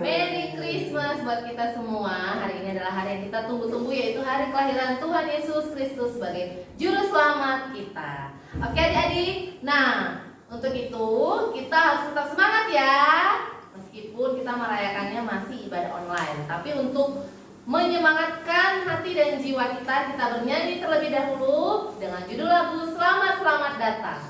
Merry Christmas buat kita semua. Hari ini adalah hari yang kita tunggu-tunggu, yaitu hari kelahiran Tuhan Yesus Kristus sebagai juru selamat kita. Oke adik-adik, nah untuk itu kita harus tetap semangat ya. Meskipun kita merayakannya masih ibadah online, tapi untuk menyemangatkan hati dan jiwa kita bernyanyi terlebih dahulu dengan judul lagu Selamat Selamat Datang.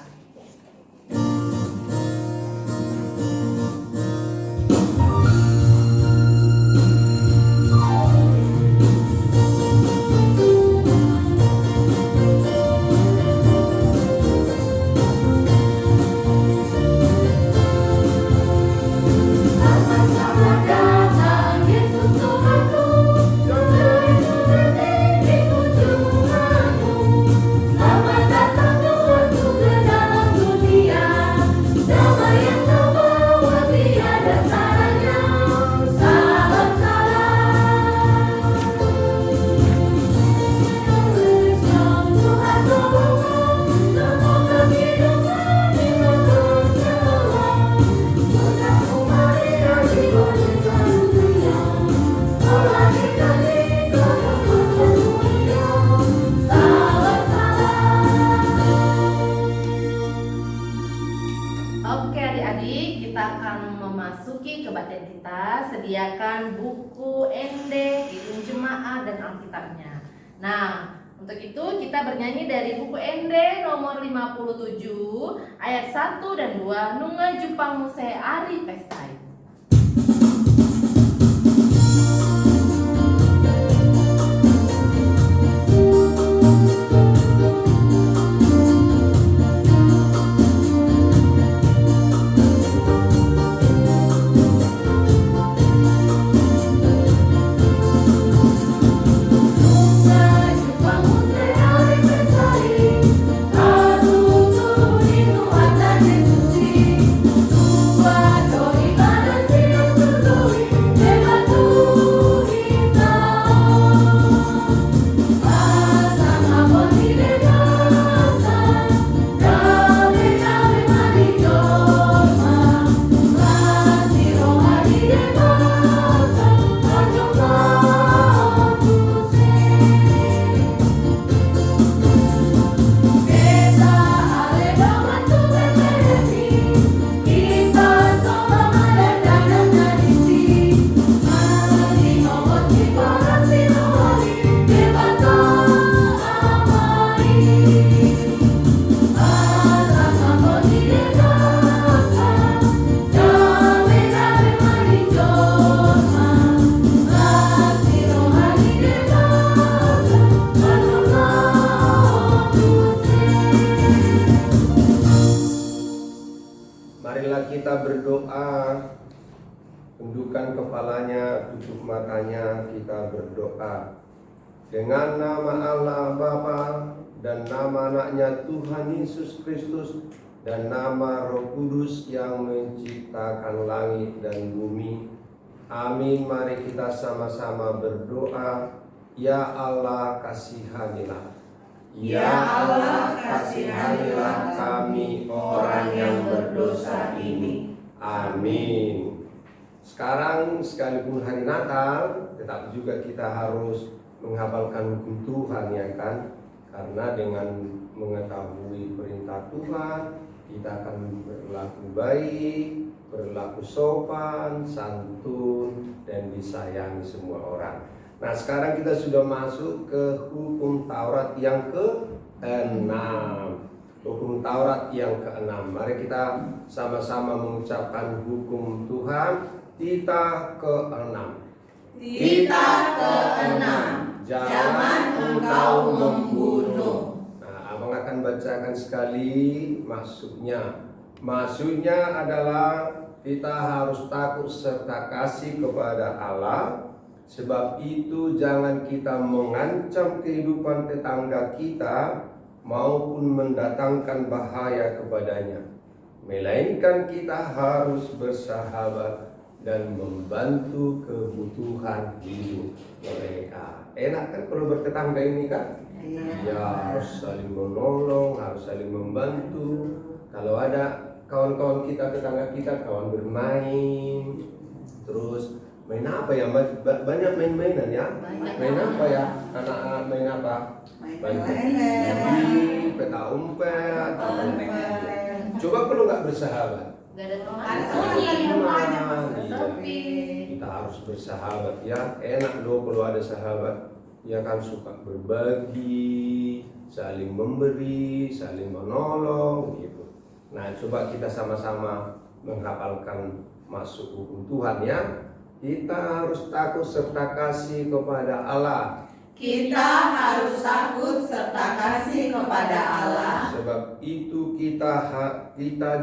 Sediakan buku ND, Idun Jemaat, dan Alkitabnya. Nah, untuk itu kita bernyanyi dari buku ND nomor 57 ayat 1 dan 2, Nunga Jupang Muse Ari Pestai. Kita berdoa, tundukkan kepalanya, tutup matanya, kita berdoa. Dengan nama Allah Bapa dan nama anaknya Tuhan Yesus Kristus dan nama Roh Kudus yang menciptakan langit dan bumi. Amin. Mari kita sama-sama berdoa. Ya Allah, kasihanilah. Ya Allah, kasihanilah kami orang yang berdosa ini. Amin. Sekarang sekalipun hari Natal, tetap juga kita harus menghafalkan hukum Tuhan, ya kan? Karena dengan mengetahui perintah Tuhan, kita akan berlaku baik, berlaku sopan, santun, dan disayangi semua orang. Nah, sekarang kita sudah masuk ke hukum Taurat yang ke-6. Hukum Taurat yang ke-6. Mari kita sama-sama mengucapkan hukum Tuhan. Titah ke-6. Titah ke-6. Jangan engkau membunuh. Nah, abang akan bacakan sekali maksudnya. Maksudnya adalah kita harus takut serta kasih kepada Allah. Sebab itu jangan kita mengancam kehidupan tetangga kita maupun mendatangkan bahaya kepadanya. Melainkan kita harus bersahabat dan membantu kebutuhan hidup mereka. Enak kan kalau bertetangga ini kan? Ya, harus saling menolong, harus saling membantu. Kalau ada kawan-kawan kita, tetangga kita, kawan bermain, terus apa ya? Banyak main-mainan ya. Banyak. Main apa ya? Anak-anak main apa? Main lele, Peta umpet. lele. Coba perlu nggak bersahabat? Gak ada teman. Ada teman. Sepi. Kita harus bersahabat ya. Enak loh kalau ada sahabat. Ya kan suka berbagi, saling memberi, saling menolong gitu. Nah, coba kita sama-sama menghafalkan masuk hukum Tuhan ya. Kita harus takut serta kasih kepada Allah. Kita harus takut serta kasih kepada Allah. Sebab itu kita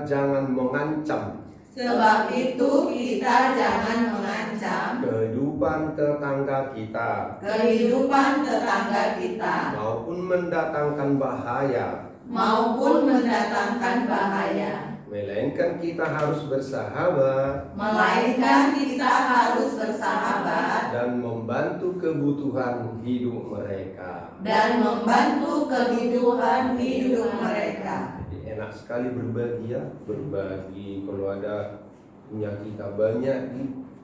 jangan mengancam Sebab itu kita jangan mengancam kehidupan tetangga kita kehidupan tetangga kita maupun mendatangkan bahaya, mendatangkan bahaya. melainkan kita harus bersahabat Melainkan kita harus bersahabat dan membantu kebutuhan hidup mereka. dan membantu kebutuhan hidup mereka. Jadi enak sekali berbagi ya, berbagi. Kalau ada punya kita banyak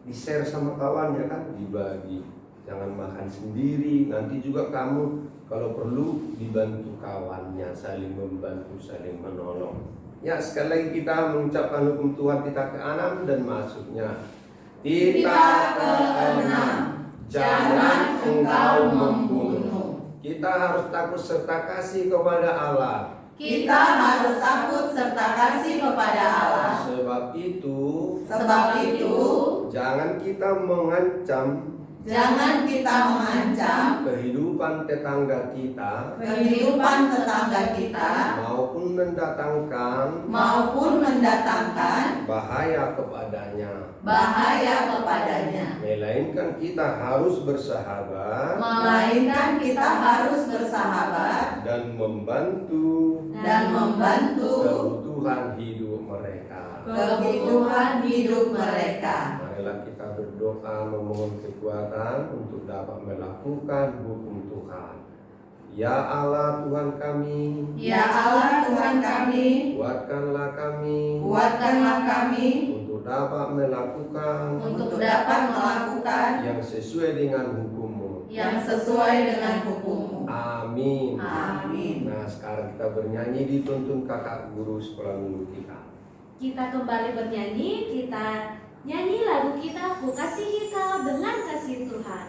di share sama kawannya kan, dibagi. Jangan makan sendiri. Nanti juga kamu kalau perlu dibantu kawannya, saling membantu, saling menolong. Ya, sekali lagi kita mengucapkan hukum Tuhan kita ke-6 dan masuknya. Kita ke-6, jangan engkau membunuh. Kita harus takut serta kasih kepada Allah. Kita harus takut serta kasih kepada Allah. Sebab itu jangan kita mengancam kehidupan tetangga kita maupun mendatangkan bahaya kepadanya. Melainkan kita harus bersahabat dan membantu kebutuhan hidup mereka. Marilah kita berdoa memohon kekuatan untuk dapat melakukan hukum Tuhan. Ya Allah Tuhan kami, kuatkanlah kami untuk dapat melakukan yang sesuai dengan hukum-Mu. Amin. Nah, sekarang kita bernyanyi dituntun kakak guru sekolah minggu kita. Kita kembali bernyanyi, kita nyanyi lagu kita, Ku Kasihi Kau dengan Kasih Tuhan.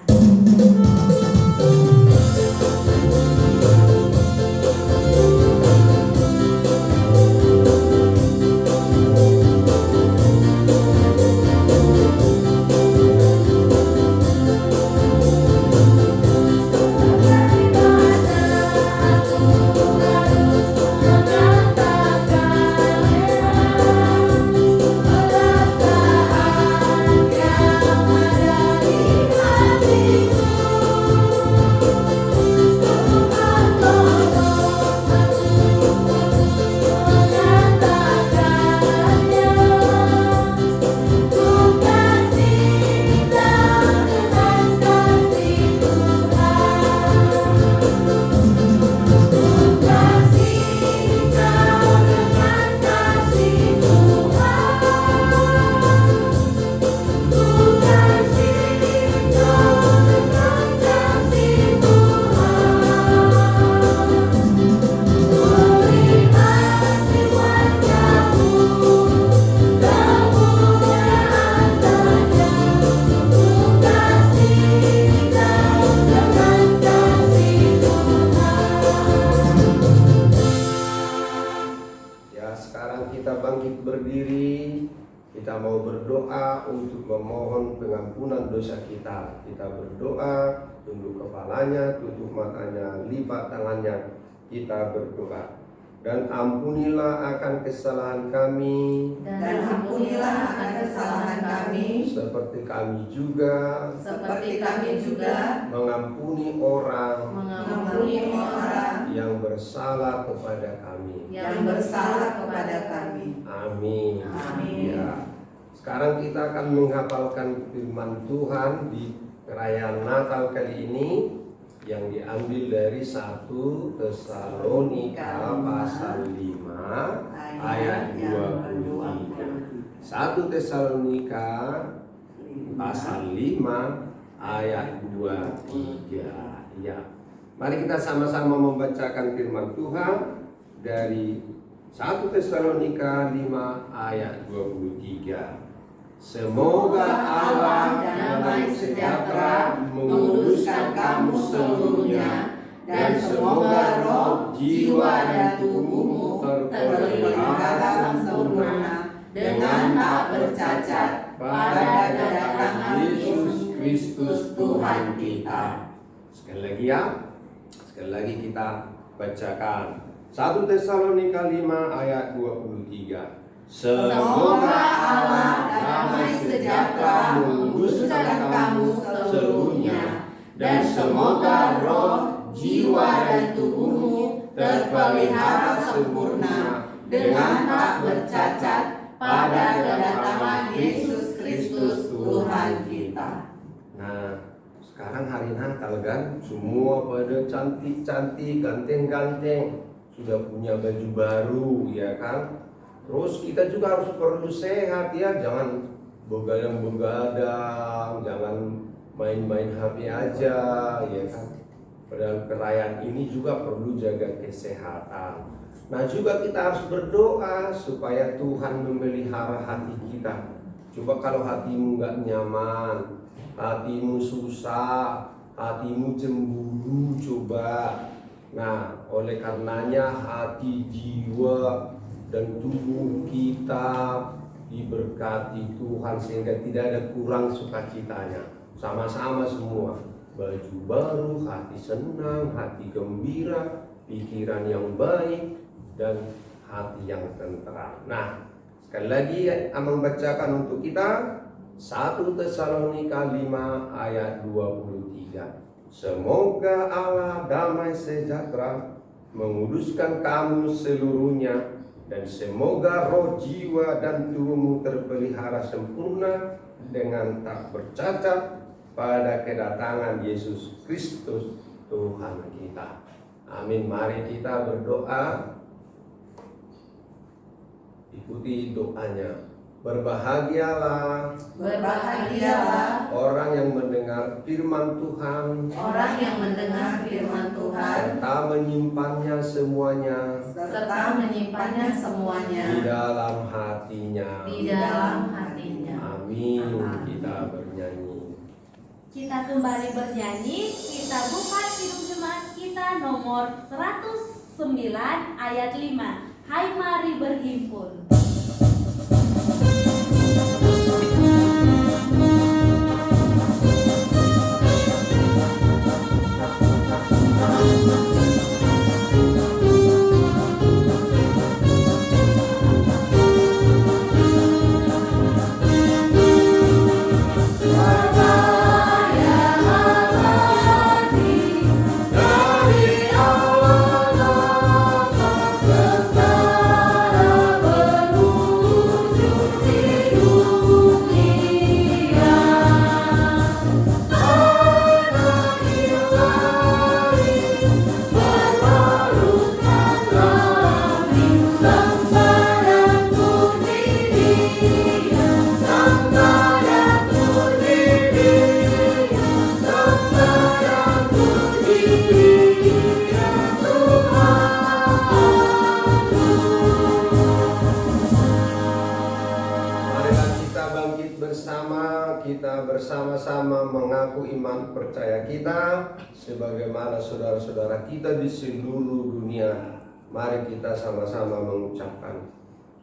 Kita mau berdoa untuk memohon pengampunan dosa kita. Kita berdoa, tunduk kepalanya, tutup matanya, lipat tangannya. Kita berdoa. Dan ampunilah akan kesalahan kami. Seperti kami juga mengampuni orang yang bersalah kepada kami. Amin. Ya. Sekarang kita akan menghafalkan firman Tuhan di perayaan Natal kali ini yang diambil dari 1 Tesalonika pasal 5 ayat 23. 1 Tesalonika pasal 5 ayat 23. Ya. Mari kita sama-sama membacakan firman Tuhan dari 1 Tesalonika 5 ayat 23. Semoga Allah damai sejahtera menguduskan kamu seluruhnya, dan semoga roh, jiwa, dan tubuhmu terpelihara sempurna dengan tak bercacat pada kedatangan Yesus Kristus Tuhan kita. Sekali lagi ya, sekali lagi kita bacakan 1 Tesalonika 5 ayat 23. Semoga Allah damai sejahtera menguduskan kamu seluruhnya, dan semoga roh, jiwa, dan tubuhmu terpelihara sempurna dengan tak bercacat pada kedatangan Yesus Kristus Tuhan kita. Nah, sekarang hari Natal kan, semua pada cantik-cantik, ganteng-ganteng, sudah punya baju baru, ya kan? Terus kita juga harus perlu sehat ya, jangan begadang-begadang, jangan main-main HP aja, ya kan? Padahal perayaan ini juga perlu jaga kesehatan. Nah juga kita harus berdoa supaya Tuhan memelihara hati kita. Coba kalau hatimu nggak nyaman, hatimu susah, hatimu cemburu, coba. Nah oleh karenanya hati, jiwa, dan tubuh kita diberkati Tuhan sehingga tidak ada kurang sukacitanya. Sama-sama semua, baju baru, hati senang, hati gembira, pikiran yang baik, dan hati yang tenteram. Nah, sekali lagi Amang bacakan untuk kita 1 Tesalonika 5 ayat 23. Semoga Allah damai sejahtera menguduskan kamu seluruhnya, dan semoga roh, jiwa, dan tubuhmu terpelihara sempurna dengan tak bercacat pada kedatangan Yesus Kristus Tuhan kita. Amin. Mari kita berdoa. Ikuti doanya. Berbahagialah orang yang mendengar firman Tuhan, serta menyimpannya semuanya di dalam hatinya. Amin. Kita bernyanyi. Kita kembali bernyanyi. Kita buka Kidung Jemaat kita nomor 109 ayat 5. Hai mari berhimpun. Bersama-sama mengaku iman percaya kita sebagaimana saudara-saudara kita di seluruh dunia. Mari kita sama-sama mengucapkan,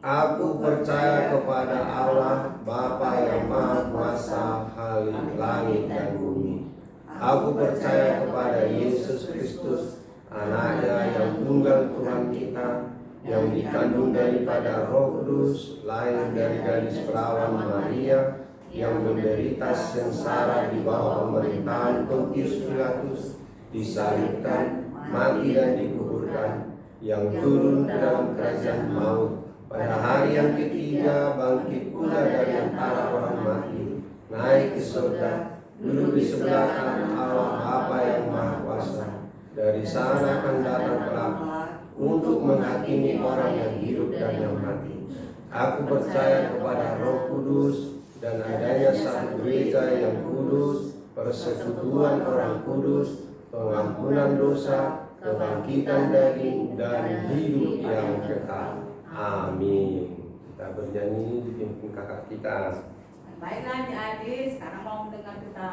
aku percaya kepada Allah Bapa yang Maha Kuasa langit dan bumi. Aku percaya kepada Yesus Kristus, Anaknya yang tunggal Tuhan kita, yang dikandung daripada Roh Kudus, lahir dari gadis perawan Maria, yang menderita sengsara di bawah pemerintahan Pontius Pilatus, disalibkan, mati dan dikuburkan, yang turun ke dalam kerajaan maut, pada hari yang ketiga bangkit pula dari antara orang mati, naik ke surga, duduk di sebelah kanan Allah Bapa yang Maha Kuasa. Dari sana akan datang kelak untuk menghakimi orang yang hidup dan yang mati. Aku percaya kepada Roh Kudus, dan adanya satu gereja yang kudus, persekutuan orang kudus, pengampunan dosa, kebangkitan daging, dan hidup yang kekal. Amin. Kita bernyanyi dipimpin kakak kita. Baiklah adik-adik, sekarang mau mendengar kita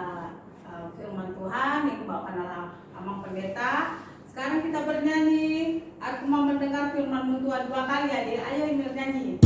firman Tuhan yang dibawakan oleh Amang Pendeta. Sekarang kita bernyanyi. Aku mau mendengar firman Tuhan 2 kali adik. Ayo Emil nyanyi.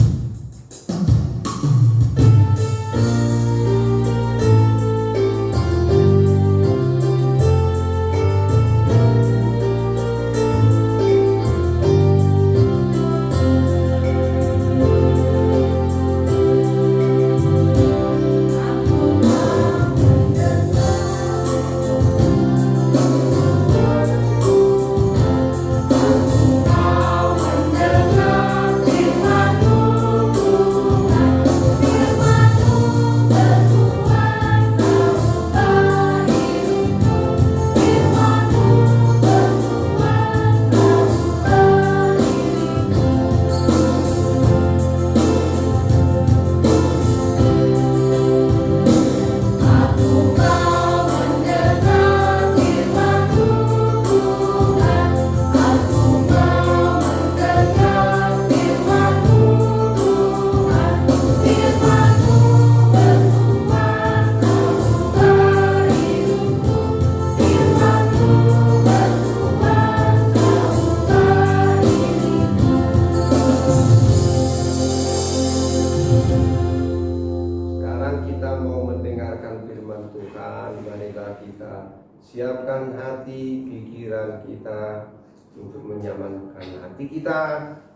Siapkan hati, pikiran kita untuk menyamankan hati kita.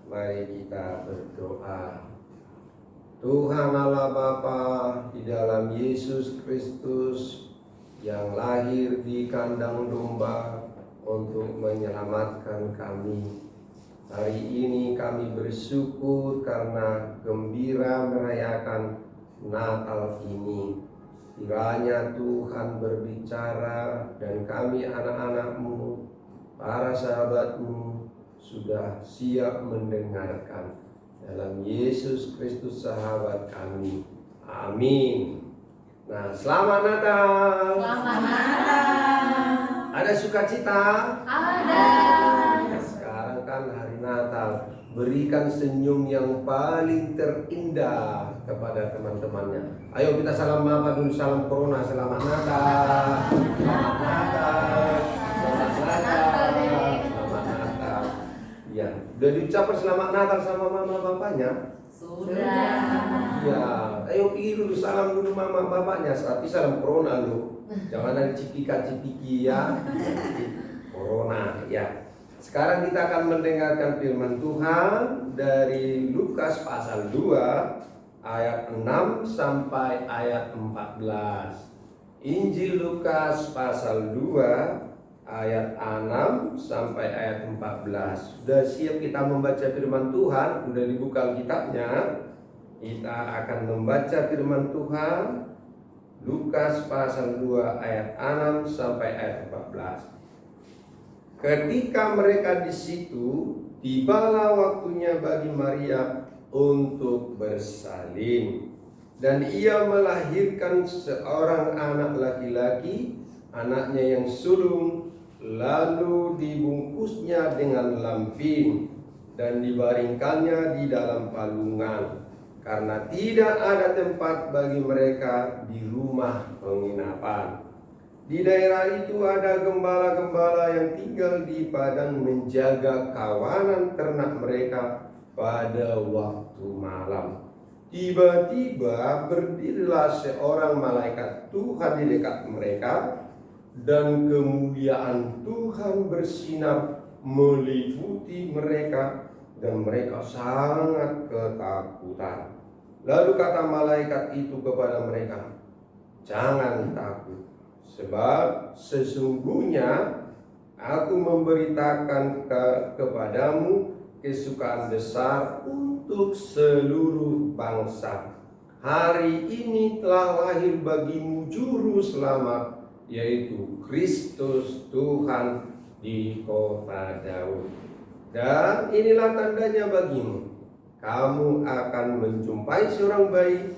Mari kita berdoa. Tuhan Allah Bapa, di dalam Yesus Kristus yang lahir di kandang domba untuk menyelamatkan kami. Hari ini kami bersyukur karena gembira merayakan Natal ini. Kiranya Tuhan berbicara dan kami anak-anak-Mu, para sahabat-Mu sudah siap mendengarkan. Dalam Yesus Kristus sahabat kami. Amin. Nah, selamat Natal. Selamat Natal. Ada sukacita? Ada. Sekarang kan hari Natal. Berikan senyum yang paling terindah kepada teman-temannya. Ayo kita salam apa dulu, salam corona. Selamat Natal. Selamat Natal. Selamat Natal. Selamat Natal. Ya, udah diucapkan selamat Natal sama mama bapaknya? Sudah. Ya, ayo pergi dulu salam dulu mama bapaknya. Tapi salam corona lu. Jangan ada cipika-cipiki ya. Corona ya. Sekarang kita akan mendengarkan firman Tuhan dari Lukas pasal 2 ayat 6 sampai ayat 14. Injil Lukas pasal 2 ayat 6 sampai ayat 14. Sudah siap kita membaca firman Tuhan? Sudah dibuka Alkitabnya? Kita akan membaca firman Tuhan Lukas pasal 2 ayat 6 sampai ayat 14. Ketika mereka di situ, tibalah waktunya bagi Maria untuk bersalin, dan ia melahirkan seorang anak laki-laki, anaknya yang sulung, lalu dibungkusnya dengan lampin dan dibaringkannya di dalam palungan, karena tidak ada tempat bagi mereka di rumah penginapan. Di daerah itu ada gembala-gembala yang tinggal di padang menjaga kawanan ternak mereka pada waktu malam. Tiba-tiba berdirilah seorang malaikat Tuhan di dekat mereka, dan kemuliaan Tuhan bersinar meliputi mereka, dan mereka sangat ketakutan. Lalu kata malaikat itu kepada mereka, "Jangan takut. Sebab sesungguhnya aku memberitakan kepadamu kesukaan besar untuk seluruh bangsa. Hari ini telah lahir bagimu juru selamat, yaitu Kristus Tuhan di kota Daud. Dan inilah tandanya bagimu. Kamu akan menjumpai seorang bayi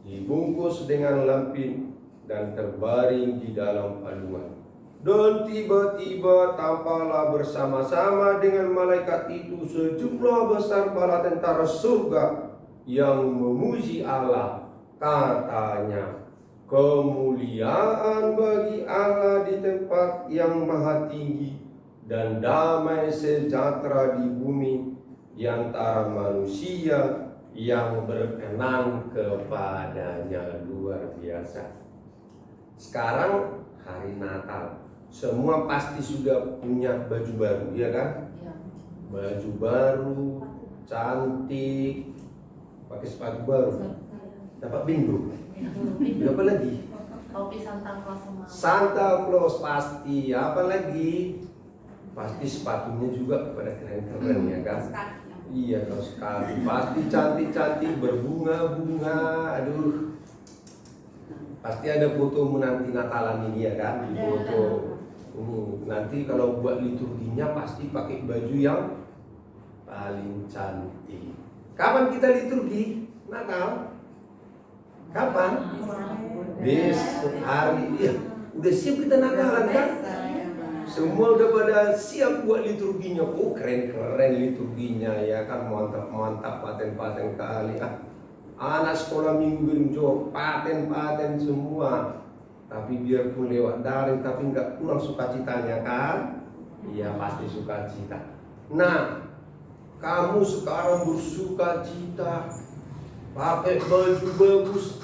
dibungkus dengan lampin, dan terbaring di dalam palungan. Dan tiba-tiba tampaklah bersama-sama dengan malaikat itu sejumlah besar bala tentara surga yang memuji Allah. Katanya, kemuliaan bagi Allah di tempat yang maha tinggi, dan damai sejahtera di bumi di antara manusia yang berkenan kepadanya. Luar biasa. Sekarang hari Natal, semua pasti sudah punya baju baru, ya kan? Ya. Baju baru, cantik, pakai sepatu baru, dapat bingo. Apa lagi? Topi Santa Claus semua. Santa Claus pasti, apa lagi? Pasti sepatunya juga pada keren-keren, ya kan? Iya, kaos kaki pasti cantik-cantik, berbunga-bunga. Aduh, pasti ada foto menanti Natalan ini, ya kan? Di foto ini nanti kalau buat liturginya pasti pakai baju yang paling cantik. Kapan kita liturgi Natal? Kapan? Besok hari. Iya, udah siap kita Natalan kan? Semua udah pada siap buat liturginya. Oh, keren-keren liturginya, ya kan? Mantap-mantap, paten-paten kali. Anak sekolah minggu gedung paten-paten semua. Tapi biarpun lewat daring, tapi nggak kurang sukacitanya kan? Iya, pasti sukacita. Nah, kamu sekarang bersukacita, pakai baju bagus.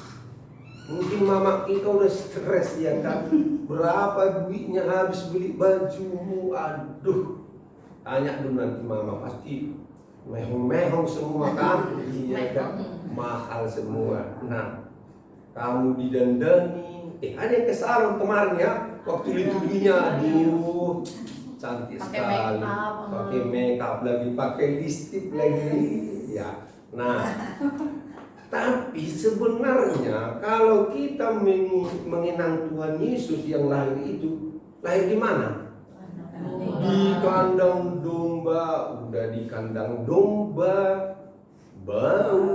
Mungkin mama kita udah stres, ya kan? Berapa duitnya habis beli bajumu? Aduh, tanya dulu nanti mama, pasti mehong-mehong semua kan? Iya kan? Mahal semua. Nah, kamu didandani. Ada yang ke salon kemarin, ya, waktu liturginya. Aduh, cantik sekali. Pakai makeup lagi, pakai lipstick lagi. Ya. Nah, tapi sebenarnya kalau kita mengenang Tuhan Yesus yang lahir itu, lahir di mana? Di kandang domba. Udah di kandang domba, bau,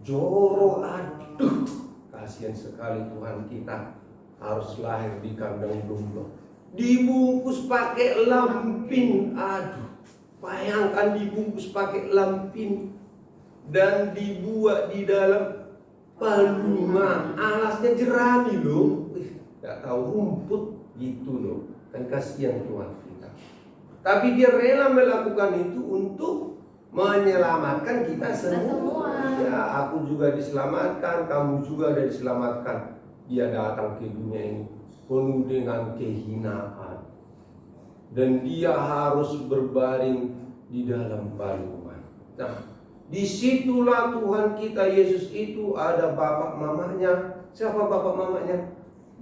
jorok, aduh, kasihan sekali Tuhan kita harus lahir di kandang domba. Dibungkus pakai lampin, aduh, bayangkan dibungkus pakai lampin dan dibuat di dalam palungan, alasnya jerami loh, nggak tahu rumput gitu loh, kan kasihan Tuhan kita. Tapi dia rela melakukan itu untuk menyelamatkan kita semua. Ya, aku juga diselamatkan, kamu juga ada diselamatkan. Dia datang ke dunia ini penuh dengan kehinaan, dan dia harus berbaring di dalam palungan. Nah, disitulah Tuhan kita Yesus itu ada bapak mamanya. Siapa bapak mamanya?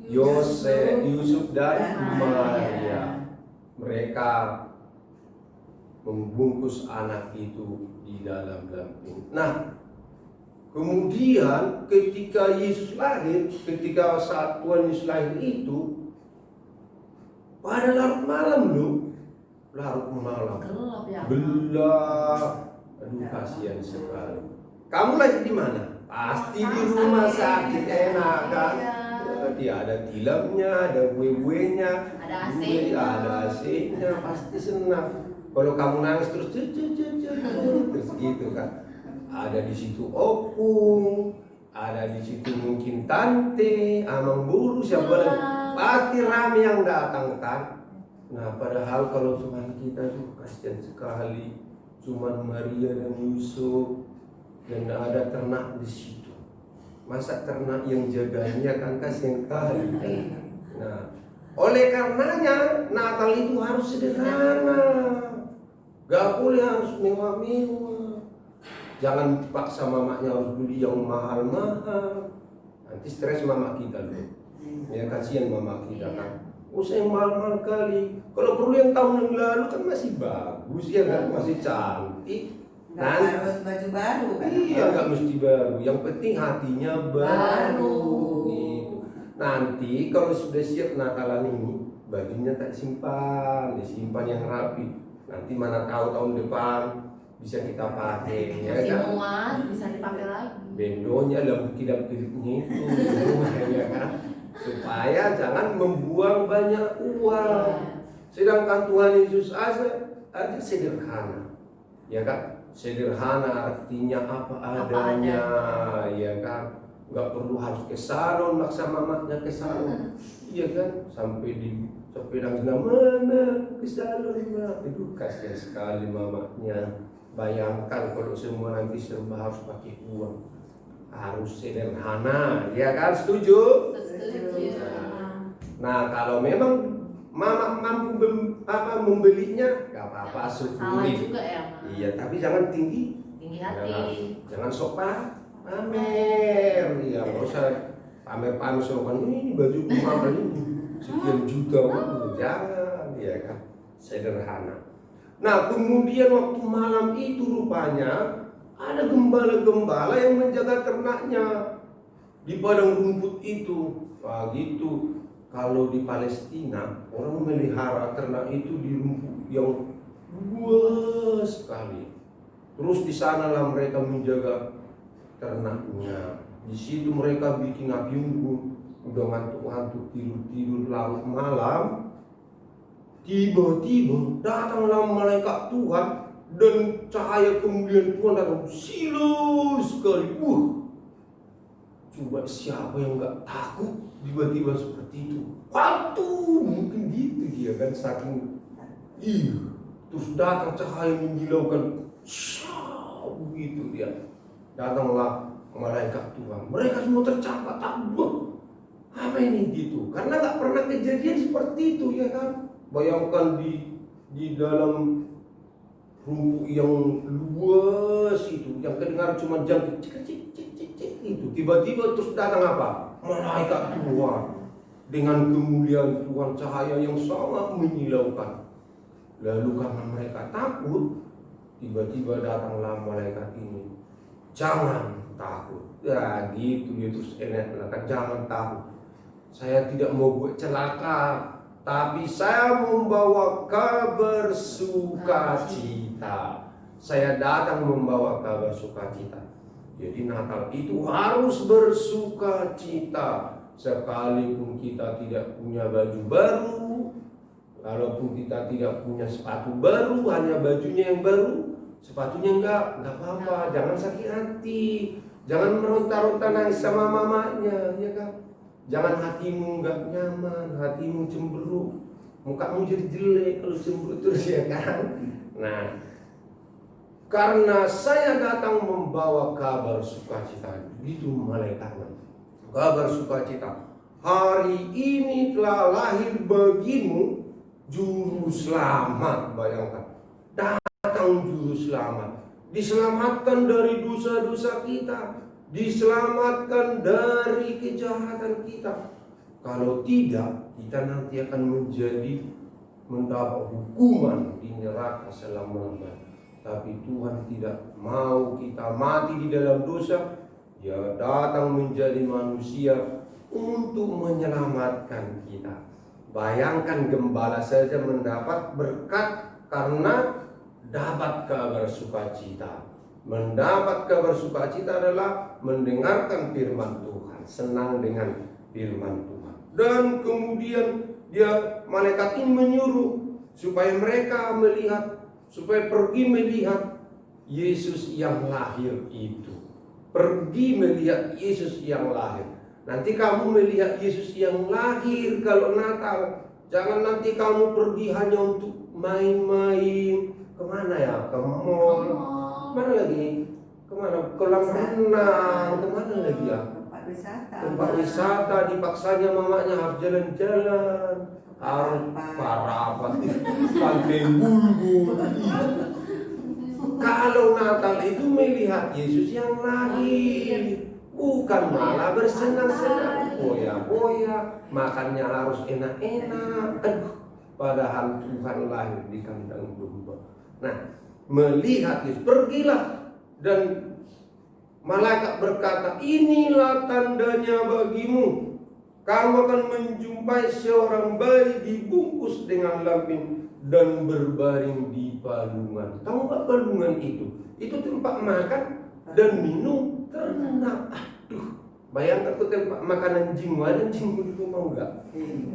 Yusuf dan Maria. Mereka membungkus anak itu di dalam lampin. Nah, kemudian ketika Yesus lahir, ketika saat Tuhan Yesus lahir itu, pada larut malam loh, larut malam, Gelap ya. gelap. Aduh, kasihan sekali. Kamu lahir di mana? Pasti di rumah sakit, enak kan? Dia ada tilamnya, ada kue-kuenya, Ada AC-nya. ada AC-nya, pasti senang. Kalau kamu nangis terus terus gitu kan. Ada di situ opung, ada di situ mungkin tante, amang bulu, siapa lagi? Pasti ramai yang datang kan. Nah, padahal kalau Tuhan kita tuh kasihan sekali, cuman Maria dan Yusuf, dan ada ternak di situ. Masa ternak yang jaganya kan kasihan sekali. Nah, oleh karenanya Natal itu harus sederhana, gak boleh harus mewah-mewah. Jangan paksa mamanya harus beli yang mahal-mahal, nanti stres mama kita loh. Ya, kasihan mama kita kan. Usah yang mahal-mahal kali. Kalau perlu yang tahun yang lalu kan masih bagus, ya kan, masih cantik. Nggak harus baju baru kan? Iya, nggak mesti baru. Yang penting hatinya baru. Gitu. Nanti kalau sudah siap Natalan ini, bajunya tak simpan, disimpan yang rapi. Nanti mana tahu tahun depan bisa kita pakai, ya Masih kan? muat, bisa dipakai lagi. Bendonya dan bukit-bukitnya itu, ya kan? Supaya jangan membuang banyak uang. Sedangkan Tuhan Yesus aja sederhana, ya kan? Sederhana artinya apa adanya, ya kan? Nggak perlu harus ke salon, maksa mamanya ke salon, iya kan? Sampai di sepedang mana ke salon, itu kasihan sekali mamanya. Bayangkan kalau semua nanti serba harus pakai uang, harus sederhana, ya kan? Setuju? Setuju. Nah, kalau memang mama mampu membelinya, gak apa-apa, Salah syukuri. juga ya, Ma. Iya, tapi jangan tinggi Tinggi hati. jangan sok pamer, ya nggak usah pamer-pamer sokan ini baju mahal ini sekian juta, jangan, ya kan, sederhana. Nah, kemudian waktu malam itu rupanya ada gembala-gembala yang menjaga ternaknya di padang rumput itu. Wah, gitu. Kalau di Palestina orang melihara ternak itu di rumput yang luas sekali. Terus di sanalah mereka menjaga ternaknya. Di situ mereka bikin api unggun, udah ngantuk-ngantuk tidur-tidur larut malam. Tiba-tiba datanglah malaikat Tuhan dan cahaya kemuliaan Tuhan datang silau sekali. Coba siapa yang nggak takut tiba-tiba seperti itu? Waduh, mungkin gitu dia kan, saking terus datang cahaya menyilaukan. Begitu dia. Datanglah malaikat Tuhan. Mereka semua tercampak, takut. Apa ini gitu? Karena nggak pernah kejadian seperti itu, ya kan? Bayangkan di dalam rumput yang luas itu, yang kedengar cuma jam cik itu. Tiba-tiba terus datang apa? Malaikat Tuhan dengan kemuliaan Tuhan, cahaya yang sangat menyilaukan. Lalu karena mereka takut, tiba-tiba datanglah malaikat ini. Jangan takut. Ya gitu dia terus enak kan, jangan takut. Saya tidak mau buat celaka, tapi saya membawa kabar sukacita. Saya datang membawa kabar sukacita. Jadi Natal itu harus bersukacita. Sekalipun kita tidak punya baju baru, walaupun kita tidak punya sepatu baru, hanya bajunya yang baru, sepatunya enggak apa-apa. Jangan sakit hati, jangan meronta-ronta nangis sama mamanya, ya kan? Jangan hatimu enggak nyaman, hatimu cemberut, mukamu jadi jelek kalau cemberut terus, ya kan? Nah, karena saya datang membawa kabar sukacita, gitu malaikatnya. Kabar sukacita, hari ini telah lahir bagimu juru selamat. Bayangkan, datang juru selamat, diselamatkan dari dosa-dosa kita, diselamatkan dari kejahatan kita. Kalau tidak, kita nanti akan mendapat hukuman di neraka selama-lamanya. Tapi Tuhan tidak mau kita mati di dalam dosa. Dia datang menjadi manusia untuk menyelamatkan kita. Bayangkan, gembala saja mendapat berkat karena dapat kabar sukacita. Mendapat kabar sukacita adalah mendengarkan firman Tuhan, senang dengan firman Tuhan. Dan kemudian malaikat ini menyuruh supaya mereka melihat, supaya pergi melihat Yesus yang lahir itu. Pergi melihat Yesus yang lahir. Nanti kamu melihat Yesus yang lahir kalau Natal. Jangan nanti kamu pergi hanya untuk main-main. Kemana ya? Ke mall. Mana lagi? Kemana? Kolam renang. Kemana lagi ya? Tempat wisata. Tempat wisata. Dipaksanya mamanya harus jalan-jalan, harus parapat, pantai Bulbul. Kalau Natal itu melihat Yesus yang lahir, bukan malah bersenang-senang, boya-boya, makannya harus enak-enak. Padahal Tuhan lahir di kandang domba. Nah, melihat Yesus, pergilah, dan malaikat berkata, inilah tandanya bagimu. kamu akan menjumpai seorang bayi dibungkus dengan lampin dan berbaring di palungan. Tahu nggak palungan itu? Itu tempat makan dan minum ternak. Aduh, bayangkan tuh tempat makan anjing, ada anjing itu mau nggak?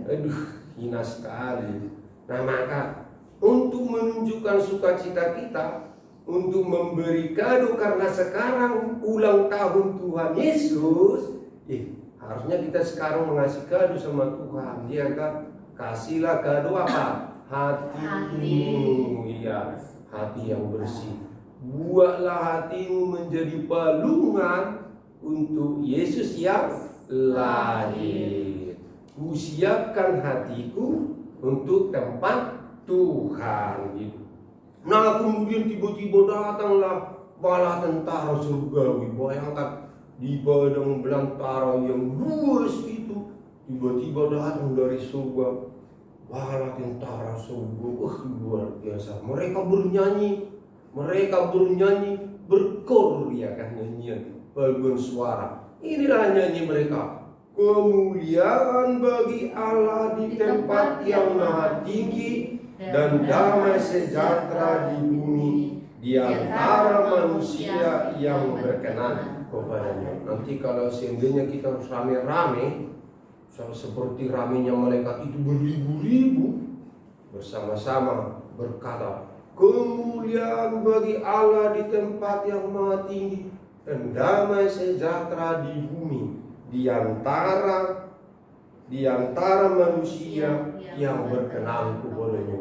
Aduh, hina sekali. Nah maka untuk menunjukkan sukacita kita, untuk memberi kado karena sekarang ulang tahun Tuhan Yesus, harusnya kita sekarang mengasih kado sama Tuhan, ya kan? Kasihlah kado apa? Hatimu, iya, hati yang bersih. Buatlah hatimu menjadi palungan untuk Yesus yang lahir. Kusiapkan hatiku untuk tempat Tuhan gitu. Nah kemudian tiba-tiba datanglah bala tentara surgawi. Bayangkan di padang belantara yang luas itu, tiba-tiba datang dari surga bala tentara surga. Luar biasa. Mereka bernyanyi berkor, ya kan, nyanyian paduan suara. Inilah nyanyi mereka. Kemuliaan bagi Allah di tempat yang maha tinggi, dan damai sejahtera di bumi di antara manusia yang berkenan kepadanya. Nanti kalau seandainya kita harus rame-rame, seperti ramenya malaikat itu beribu-ribu, bersama-sama berkata, kemuliaan bagi Allah di tempat yang maha tinggi, dan damai sejahtera di bumi di antara manusia yang berkenan kepadanya.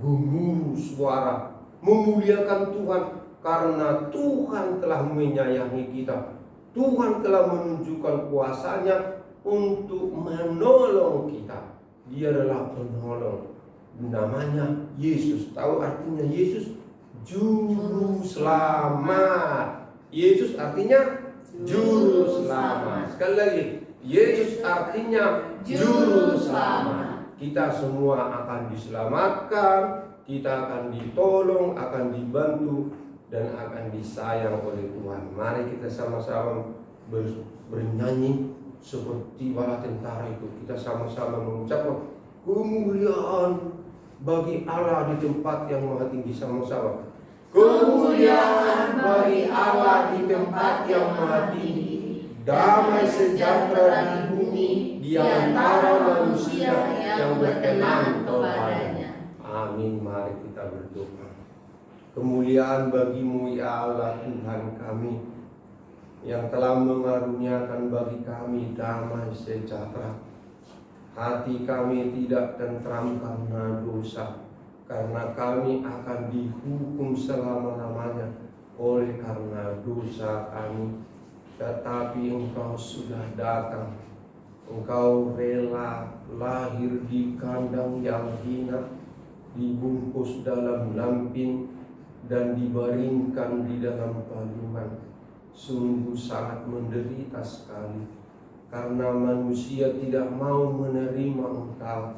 Gemuruh suara memuliakan Tuhan, karena Tuhan telah menyayangi kita. Tuhan telah menunjukkan kuasa-Nya untuk menolong kita. Dia adalah penolong. Namanya Yesus. Tahu artinya Yesus? Juru selamat. Yesus artinya juru selamat. Sekali lagi, Yesus artinya juru selamat. Kita semua akan diselamatkan, kita akan ditolong, akan dibantu, dan akan disayang oleh Tuhan. Mari kita sama-sama bernyanyi seperti bala tentara itu. Kita sama-sama mengucapkan kemuliaan bagi Allah di tempat yang maha tinggi, sama-sama. Kemuliaan bagi Allah di tempat yang maha tinggi, damai sejahtera di bumi di antara manusia yang berkenan kepadanya. Amin. Mari kita berdoa. Kemuliaan bagi-Mu ya Allah Tuhan kami, yang telah mengaruniakan bagi kami damai sejahtera. Hati kami tidak tentram karena dosa, karena kami akan dihukum selama-lamanya oleh karena dosa kami. Tetapi Engkau sudah datang, Engkau rela lahir di kandang yang hina, dibungkus dalam lampin, dan dibaringkan di dalam palungan. Sungguh sangat menderita sekali, karena manusia tidak mau menerima Engkau,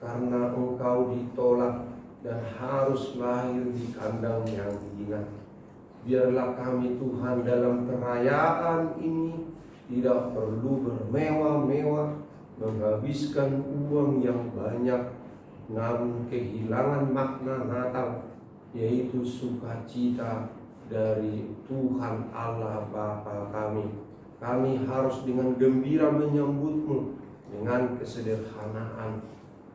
karena Engkau ditolak dan harus lahir di kandang yang hina. Biarlah kami Tuhan dalam perayaan ini tidak perlu bermewah-mewah, menghabiskan uang yang banyak, namun kehilangan makna Natal, yaitu sukacita dari Tuhan Allah Bapa kami. Kami harus dengan gembira menyambut-Mu, dengan kesederhanaan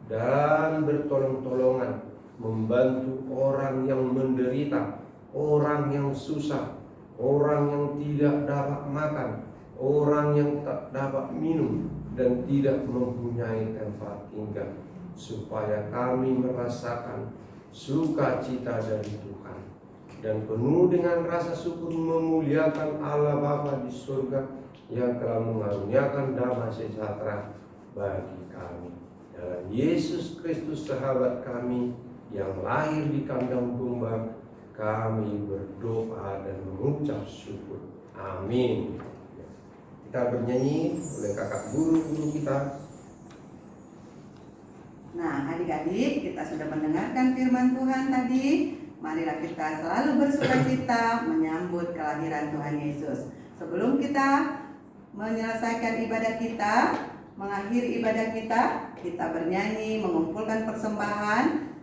dan bertolong-tolongan, membantu orang yang menderita, orang yang susah, orang yang tidak dapat makan, orang yang tak dapat minum, dan tidak mempunyai tempat tinggal, supaya kami merasakan sukacita dari Tuhan, dan penuh dengan rasa syukur memuliakan Allah Bapa di surga yang telah mengaruniakan damai sejahtera bagi kami. Dalam Yesus Kristus sahabat kami yang lahir di kandang domba, kami berdoa dan mengucap syukur. Amin. Kita bernyanyi oleh kakak guru kita. Nah, adik-adik, kita sudah mendengarkan firman Tuhan tadi. Marilah kita selalu bersukacita menyambut kelahiran Tuhan Yesus. Sebelum kita menyelesaikan ibadah kita, mengakhiri ibadah kita bernyanyi mengumpulkan persembahan.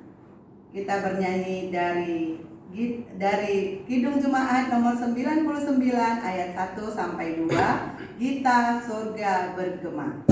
Kita bernyanyi dari Kidung Jemaat nomor 99 ayat 1 sampai 2, Gita Surga Bergema.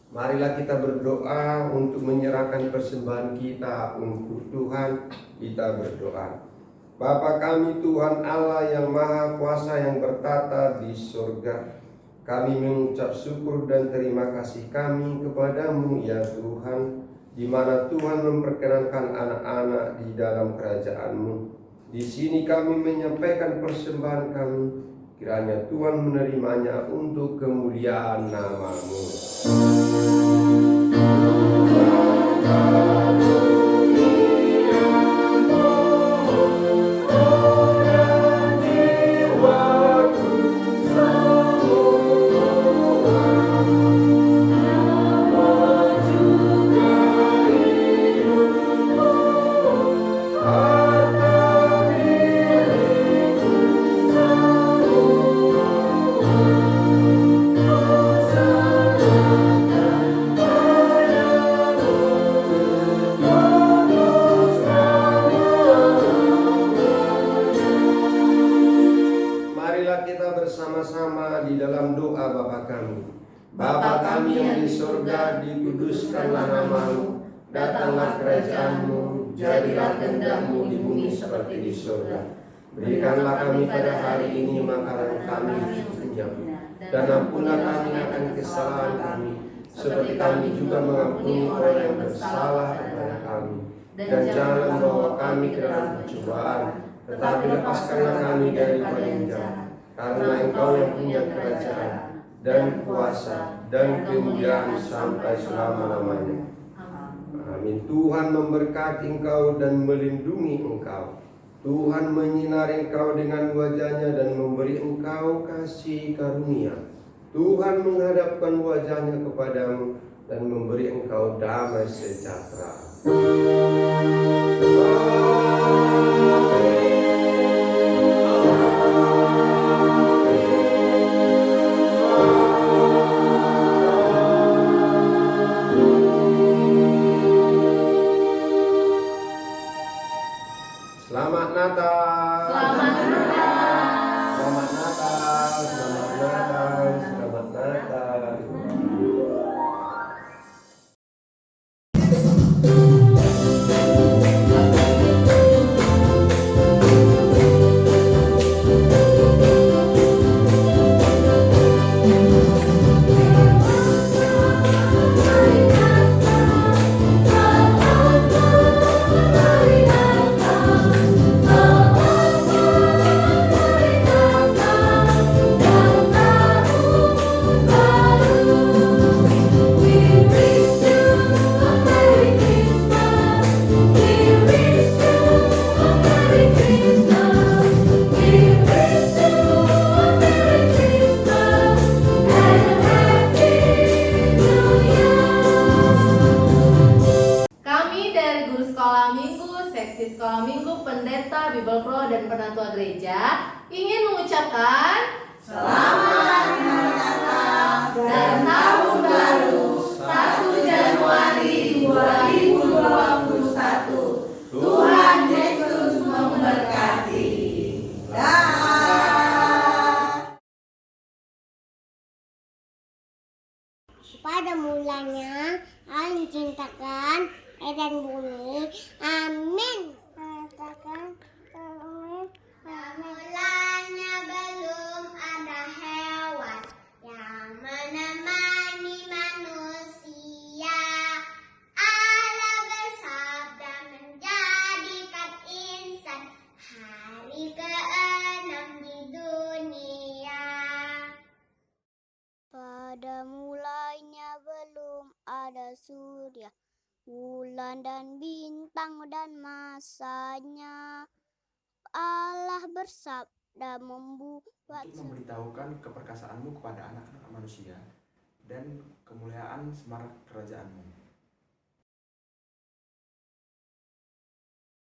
Marilah kita berdoa untuk menyerahkan persembahan kita untuk Tuhan. Kita berdoa. Bapa kami Tuhan Allah yang Maha Kuasa yang bertata di surga, kami mengucap syukur dan terima kasih kami kepadamu ya Tuhan, di mana Tuhan memperkenankan anak-anak di dalam kerajaan-Mu. Di sini kami menyampaikan persembahan kami, kiranya Tuhan menerimanya untuk kemuliaan nama-Mu. Bersama-sama di dalam doa Bapa kami. Bapa kami yang di surga, dikuduskanlah nama-Mu, datanglah kerajaan-Mu, jadilah kehendak-Mu di bumi seperti di surga. Berikanlah kami pada hari ini makanan kami yang senyap, dan ampunlah kami akan kesalahan kami, seperti kami juga mengampuni orang yang bersalah kepada kami. Dan jangan membawa kami ke dalam pencobaan, tetapi lepaskanlah kami daripada yang jahat. Karena Engkau yang punya kerajaan dan kuasa dan kemuliaan sampai selama-lamanya. Amin. Tuhan memberkati engkau dan melindungi engkau. Tuhan menyinari engkau dengan wajahnya dan memberi engkau kasih karunia. Tuhan menghadapkan wajahnya kepadamu dan memberi engkau damai sejahtera. Selamat Natal. Selamat Natal. Selamat Natal. Selamat Natal. Selamat Natal. gereja ingin mengucapkan Selamat Hari Natal dan Tahun Baru 1 Januari 2021. Tuhan Yesus memberkati. Pada mulanya Allah menciptakan air dan bumi. Amin. Katakan amin. Mulanya belum ada hewan yang menemani manusia. Allah bersabda menjadikan insan hari ke-6 di dunia. Pada mulanya belum ada surya, bulan dan bintang dan masanya. Allah bersabda membuat untuk memberitahukan keperkasaanmu kepada anak-anak manusia dan kemuliaan semarak kerajaanmu.